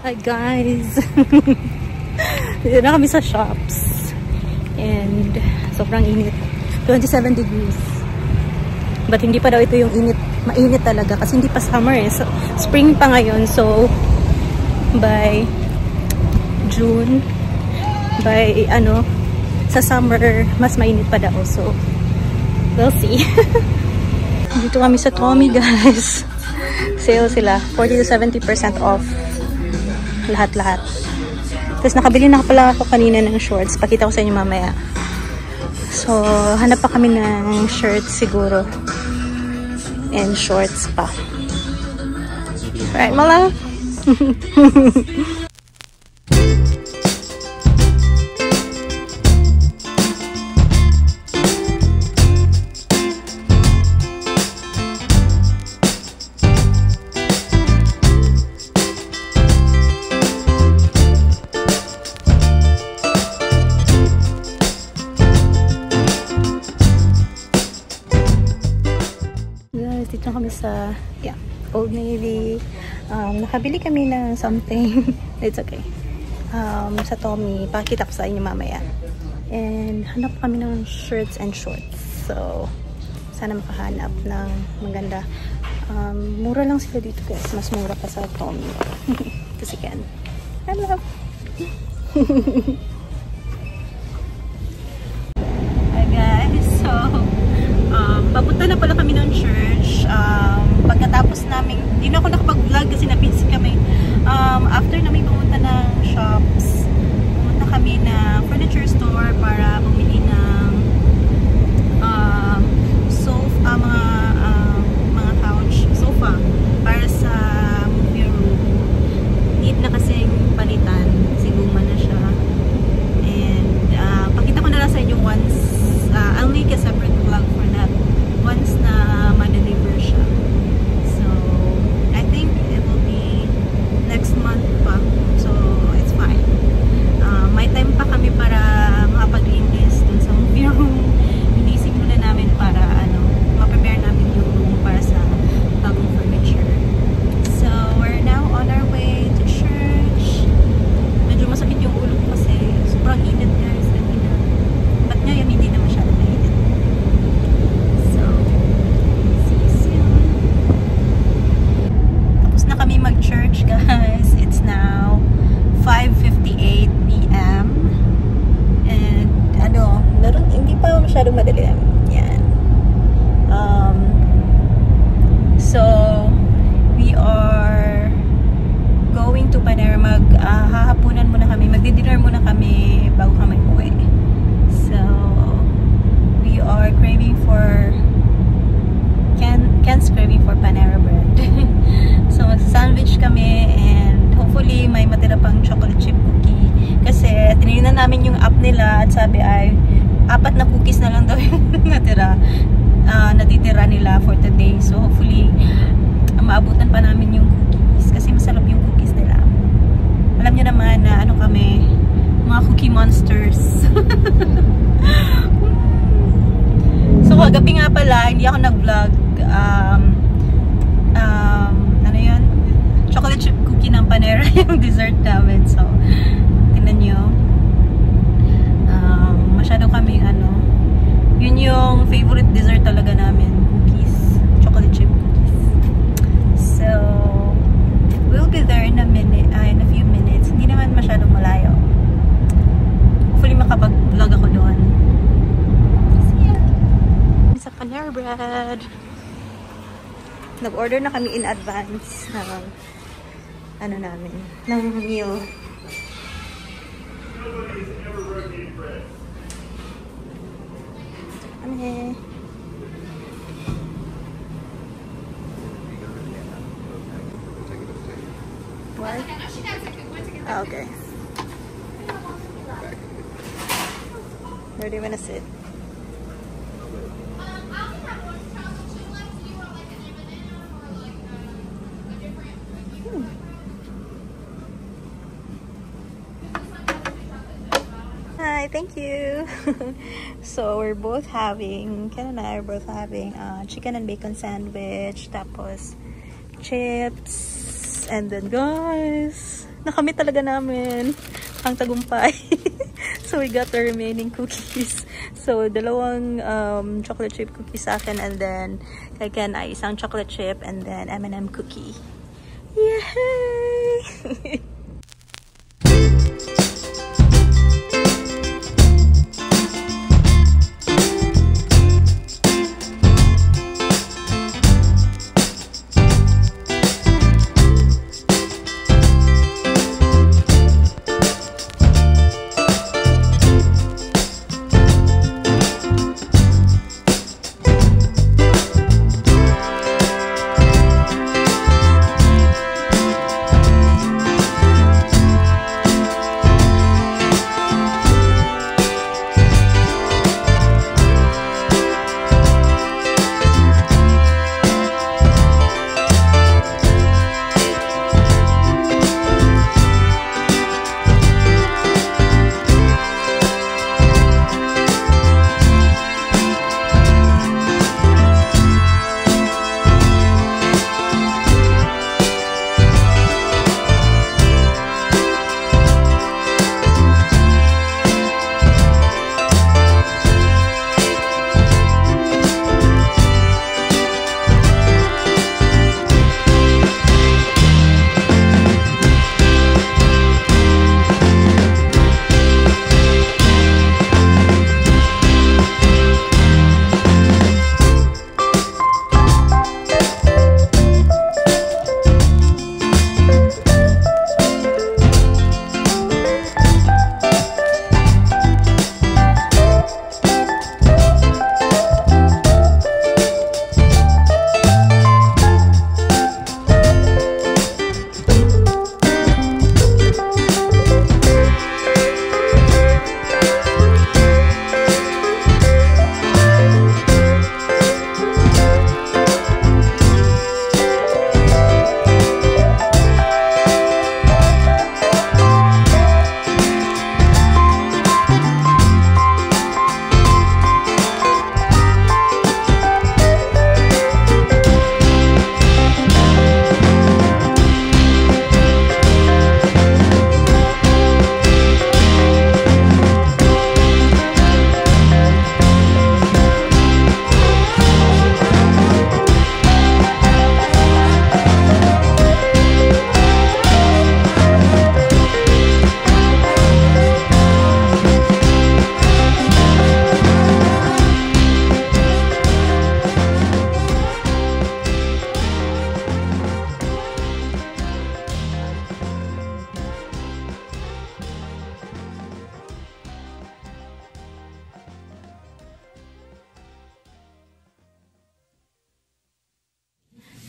Hi guys! Dito na kami sa shops. And sobrang init. 27 degrees. But hindi pa daw ito yung init. Mainit talaga kasi hindi pa summer eh. So, spring pa ngayon. So, by June, by sa summer, mas mainit pa daw. So, we'll see. Dito kami sa Tommy guys. Sale sila. 40 to 70% off. Lahat-lahat. Tapos nakabili na pala ako kanina ng shorts. Pakita ko sa inyo mamaya. So, hanap pa kami ng shirts siguro. And shorts pa. Right, Mala? Dito kami sa Old Navy. Nakabili kami ng something. It's okay. Sa Tommy. Pakita ko sa inyo mamaya. And hanap kami ng shirts and shorts. So, sana makahanap ng maganda. Mura lang sila dito guys. Mas mura pa sa Tommy. Kasi can. Hello! Hi guys! So, papunta na pala kami ng church. Pagkatapos namin, hindi na ako nakapag-vlog kasi na-busy kami. After namin pumunta ng shops, pumunta kami na furniture store para bumili ng mga couch, sofa para sa movie room. Need na kasing palitan. Siguma na siya. And pakita ko na lang sa inyo once. I'll make a separate vlog for that once na ma-deliver siya. So, I think it will be next month pa. So, it's fine. May time pa kami para makapag-linis dun sa movie room. Inisip muna namin para ma-prepare namin yung room para sa bagong furniture. So, we're now on our way to church. Medyo masakit yung ulo ko kasi sobrang init guys. But ngayon hindi na masyadong mainit. So, see you soon. Tapos na kami mag-church guys. It's now 5:58 p.m. And hindi pa masyadong madilim. Yan. So, we are going to Panera. Hahapunan muna kami. Magdi-dinner muna kami bago kami uwi. So, we are craving for Ken's craving for Panera bread. So, mag-sandwich kami and hopefully may matira pang chocolate chip cookie. Kasi, tinignan namin yung app nila at sabi ay 4 na cookies na lang daw yung natitira nila for today. So, hopefully, maabutan pa namin yung cookies kasi masarap yung cookies nila. Alam nyo naman na kami, mga cookie monsters. So, kagabi nga pala, hindi ako nag-vlog. Yun? Chocolate chip cookie ng Panera yung dessert namin. So, tingnan nyo. Masyado kami, yun yung favorite dessert talaga namin. Cookies. Chocolate chip cookies. So, we'll be there in a few minutes. Hindi naman masyadong malayo. Hopefully makapag-vlog ako doon. Sa Panera bread. Nag-order na kami in advance ng ng meal. Okay. What? Oh, okay. Where do you want to sit? Hi, thank you. So we're both having, Ken and I are both having chicken and bacon sandwich, tapos chips And then guys, nakamit talaga namin ang tagumpay. So we got the remaining cookies. So dalawang chocolate chip cookies sa akin, and then kay Ken ay isang chocolate chip and then M&M cookie. Yay!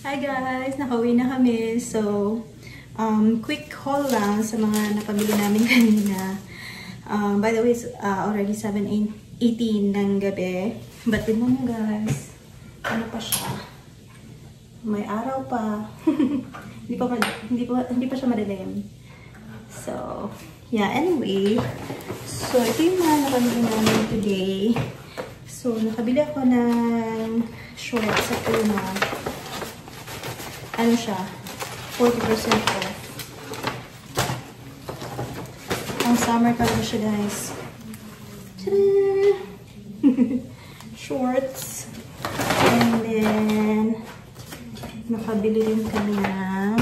Hi guys! Nakauwi na kami. So, quick haul lang sa mga napabili namin kanina. By the way, it's already 7:18 ng gabi. But tignan mo guys, ano pa siya? May araw pa. hindi pa siya madilim. So, yeah, anyway. So, ito yung mga napabili namin today. So, nakabili ako ng shorts sa Puma. Ano siya? 40% off. Ang summer color siya, guys. Tada! Shorts. And then, nakabili rin kami na.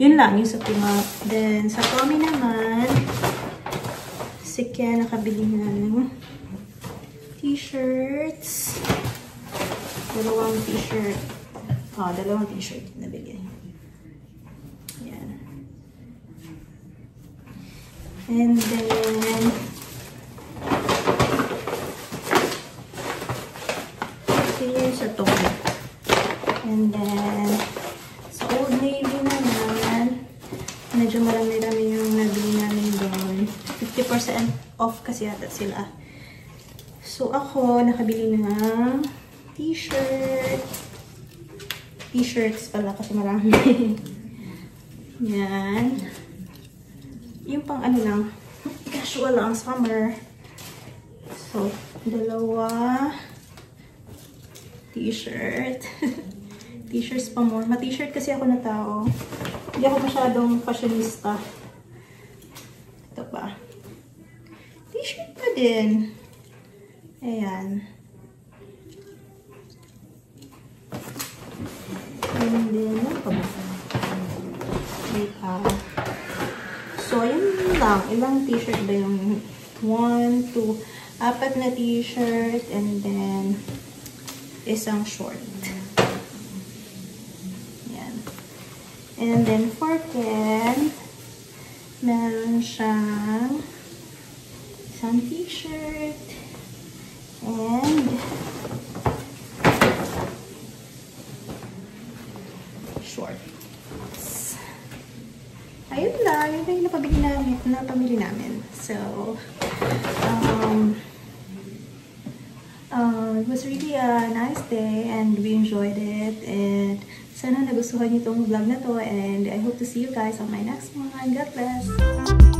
Yun lang, yung sa Puma. Then, sa Tommy naman, si Ken nakabili ng t-shirts. Dalawang t-shirt. Dalawang t-shirt nabili. Yan. And then, here's a top. And then, sa Old Navy naman, medyo marami-rami yung nabili namin doon. 50% off kasi yata sila. So, ako, nakabili ng t-shirt. T-shirts pala kasi marami. Yan. Yung pang ano lang, casual lang, summer. So, dalawa t-shirt. T-shirts pa more. Ma-t-shirt kasi ako na tao. Hindi ako masyadong fashionista. Ito pa. T-shirt pa din. Ayan. And then, ano pa ba? So, yun lang. Ilang t-shirt ba yung 1, 2, 4 na t-shirt and then isang short. Yan. And then for Ken, meron siyang isang t-shirt and shorts. Ayun lang. Yun lang yung napamili namin. So, it was really a nice day and we enjoyed it. And sana nagustuhan niyo itong vlog na to. And I hope to see you guys on my next one. God bless!